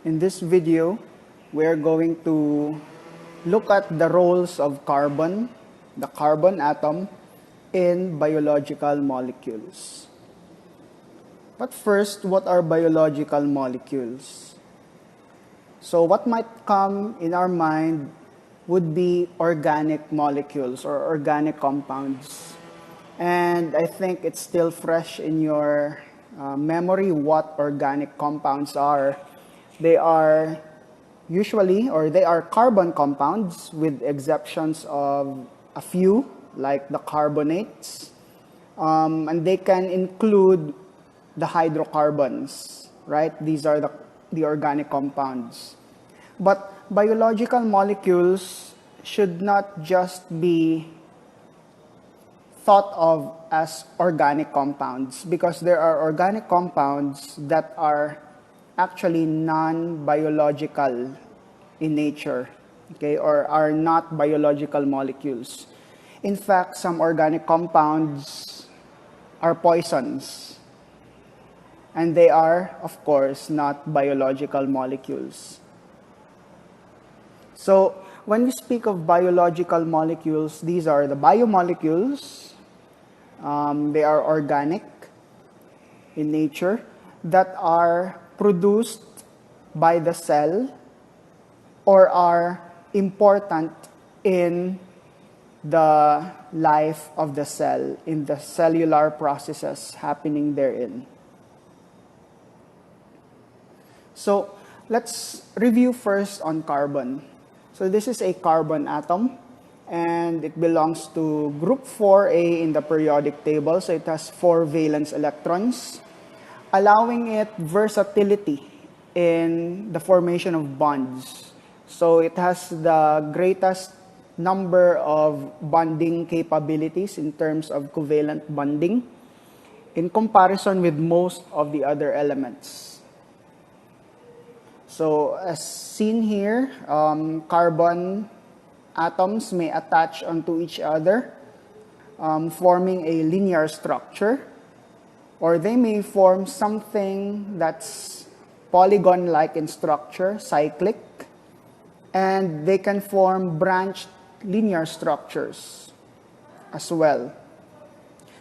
In this video, we're going to look at the roles of carbon, the carbon atom, in biological molecules. But first, what are biological molecules? So what might come in our mind would be organic molecules or organic compounds. And I think it's still fresh in your memory what organic compounds are. They are usually, or they are carbon compounds with exceptions of a few, like the carbonates. And they can include the hydrocarbons, right? These are the organic compounds. But biological molecules should not just be thought of as organic compounds, because there are organic compounds that are actually non-biological in nature, okay, or are not biological molecules. In fact, some organic compounds are poisons, and they are, of course, not biological molecules. So when we speak of biological molecules, these are the biomolecules. They are organic in nature that are produced by the cell or are important in the life of the cell, in the cellular processes happening therein. So let's review first on carbon. So this is a carbon atom, and it belongs to group 4A in the periodic table. So it has 4 valence electrons, allowing it versatility in the formation of bonds. So it has the greatest number of bonding capabilities in terms of covalent bonding in comparison with most of the other elements. So as seen here, carbon atoms may attach onto each other, forming a linear structure, or they may form something that's polygon-like in structure, cyclic, and they can form branched linear structures as well.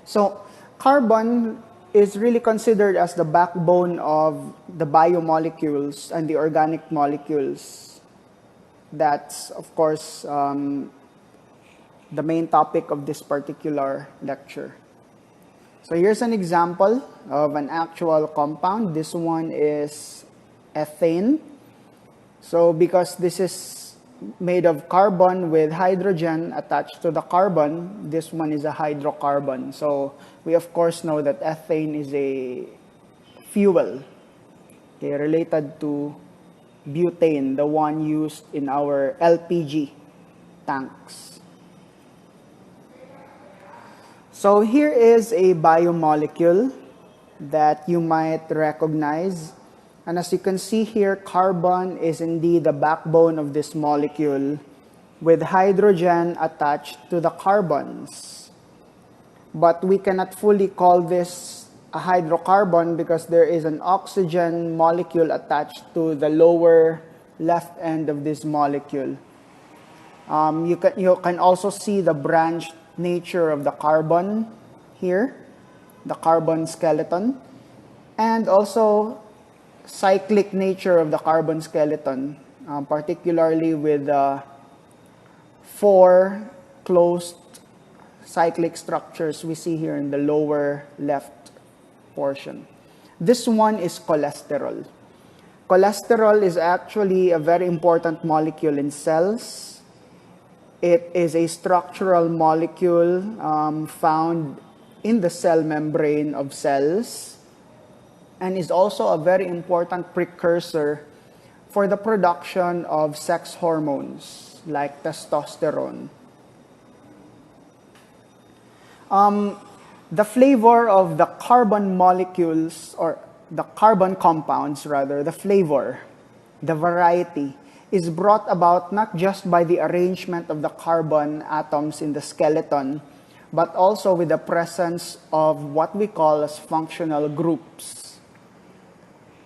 So carbon is really considered as the backbone of the biomolecules and the organic molecules. That's, of course, the main topic of this particular lecture. So here's an example of an actual compound. This one is ethane. So because this is made of carbon with hydrogen attached to the carbon, this one is a hydrocarbon. So we of course know that ethane is a fuel, okay, related to butane, the one used in our LPG tanks. So here is a biomolecule that you might recognize. And as you can see here, carbon is indeed the backbone of this molecule with hydrogen attached to the carbons. But we cannot fully call this a hydrocarbon because there is an oxygen molecule attached to the lower left end of this molecule. You can also see the branched nature of the carbon here, the carbon skeleton, and also cyclic nature of the carbon skeleton, particularly with 4 closed cyclic structures we see here in the lower left portion. This one is cholesterol. Cholesterol is actually a very important molecule in cells. It is a structural molecule found in the cell membrane of cells, and is also a very important precursor for the production of sex hormones like testosterone. The flavor of the carbon molecules, or the carbon compounds rather, the flavor, the variety, is brought about not just by the arrangement of the carbon atoms in the skeleton, but also with the presence of what we call as functional groups.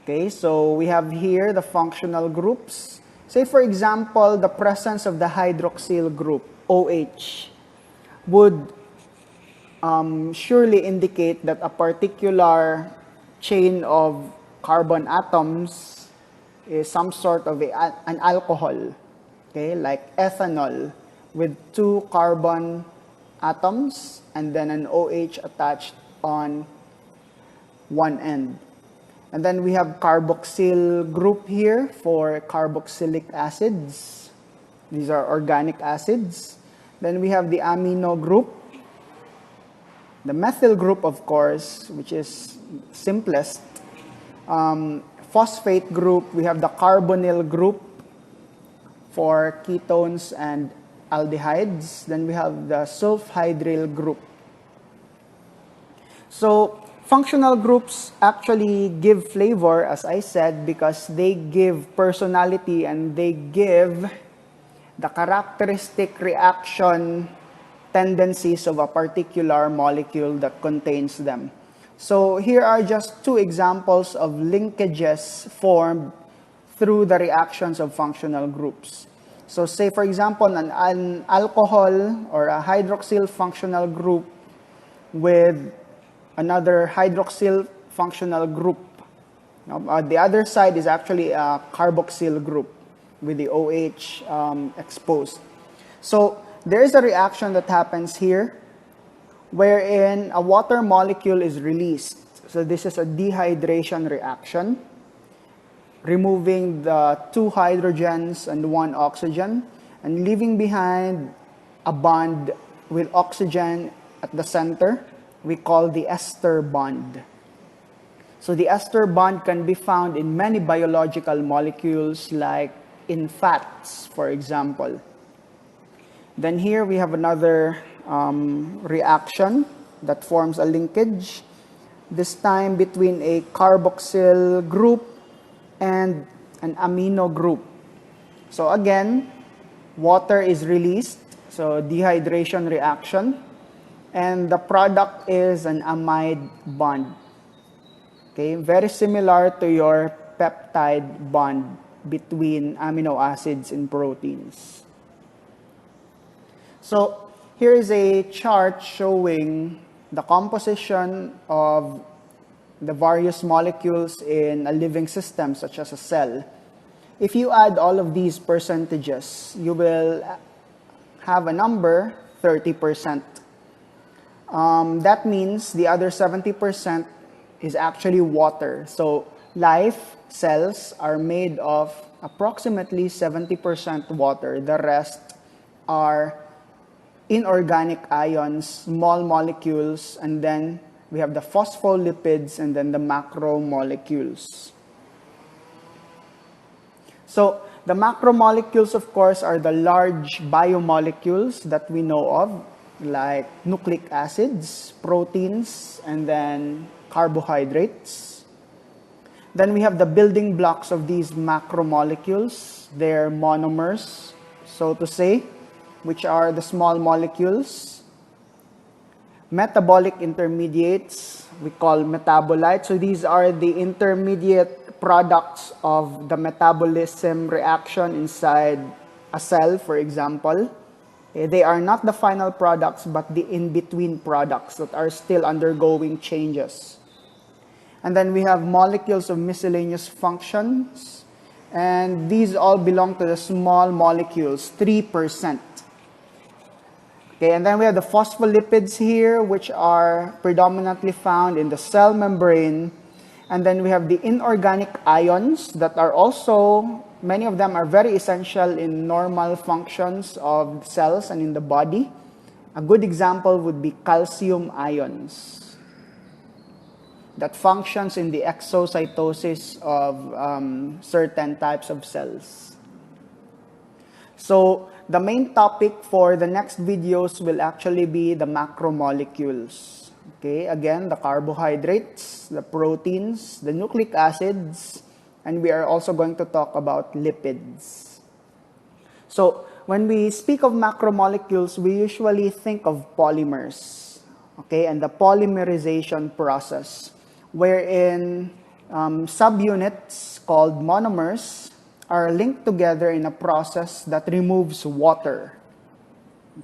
Okay, so we have here the functional groups. Say, for example, the presence of the hydroxyl group, OH, would surely indicate that a particular chain of carbon atoms is some sort of an alcohol, okay, like ethanol with 2 carbon atoms and then an OH attached on one end. And then we have carboxyl group here for carboxylic acids. These are organic acids. Then we have the amino group, the methyl group, of course, which is simplest. Phosphate group, we have the carbonyl group for ketones and aldehydes. Then we have the sulfhydryl group. So functional groups actually give flavor, as I said, because they give personality and they give the characteristic reaction tendencies of a particular molecule that contains them. So here are just 2 examples of linkages formed through the reactions of functional groups. So say, for example, an alcohol or a hydroxyl functional group with another hydroxyl functional group. The other side is actually a carboxyl group with the OH exposed. So there is a reaction that happens here wherein a water molecule is released. So this is a dehydration reaction, removing the 2 hydrogens and 1 oxygen and leaving behind a bond with oxygen at the center. We call the ester bond. So the ester bond can be found in many biological molecules, like in fats, for example. Then here we have another reaction that forms a linkage, this time between a carboxyl group and an amino group. So again, water is released, so dehydration reaction, and the product is an amide bond. Okay, very similar to your peptide bond between amino acids and proteins. So here is a chart showing the composition of the various molecules in a living system, such as a cell. If you add all of these percentages, you will have a number, 30%. That means the other 70% is actually water. So life cells are made of approximately 70% water. The rest are inorganic ions, small molecules, and then we have the phospholipids and then the macromolecules. So the macromolecules, of course, are the large biomolecules that we know of, like nucleic acids, proteins, and then carbohydrates. Then we have the building blocks of these macromolecules. They're monomers, so to say, which are the small molecules. Metabolic intermediates, we call metabolites. So these are the intermediate products of the metabolism reaction inside a cell, for example. They are not the final products, but the in-between products that are still undergoing changes. And then we have molecules of miscellaneous functions, and these all belong to the small molecules, 3%. Okay, and then we have the phospholipids here, which are predominantly found in the cell membrane. And then we have the inorganic ions that are also, many of them are very essential in normal functions of cells and in the body. A good example would be calcium ions that functions in the exocytosis of certain types of cells. So the main topic for the next videos will actually be the macromolecules. Okay, again, the carbohydrates, the proteins, the nucleic acids, and we are also going to talk about lipids. So when we speak of macromolecules, we usually think of polymers, okay, and the polymerization process, wherein subunits called monomers are linked together in a process that removes water.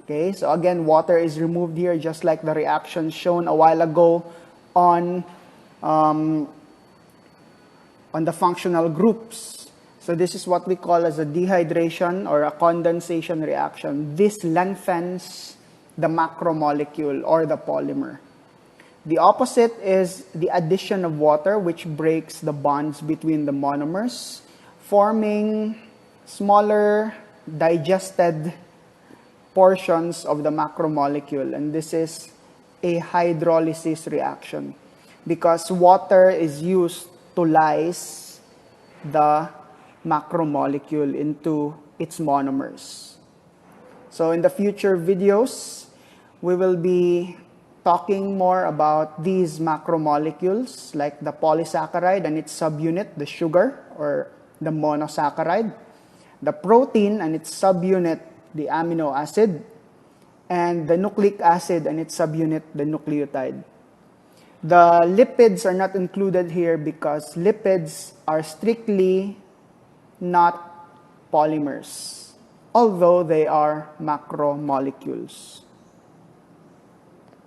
Okay, so again, water is removed here just like the reaction shown a while ago on the functional groups. So this is what we call as a dehydration or a condensation reaction. This lengthens the macromolecule or the polymer. The opposite is the addition of water, which breaks the bonds between the monomers, forming smaller digested portions of the macromolecule. And this is a hydrolysis reaction because water is used to lyse the macromolecule into its monomers. So in the future videos, we will be talking more about these macromolecules like the polysaccharide and its subunit, the sugar or the monosaccharide, the protein and its subunit, the amino acid, and the nucleic acid and its subunit, the nucleotide. The lipids are not included here because lipids are strictly not polymers, although they are macromolecules.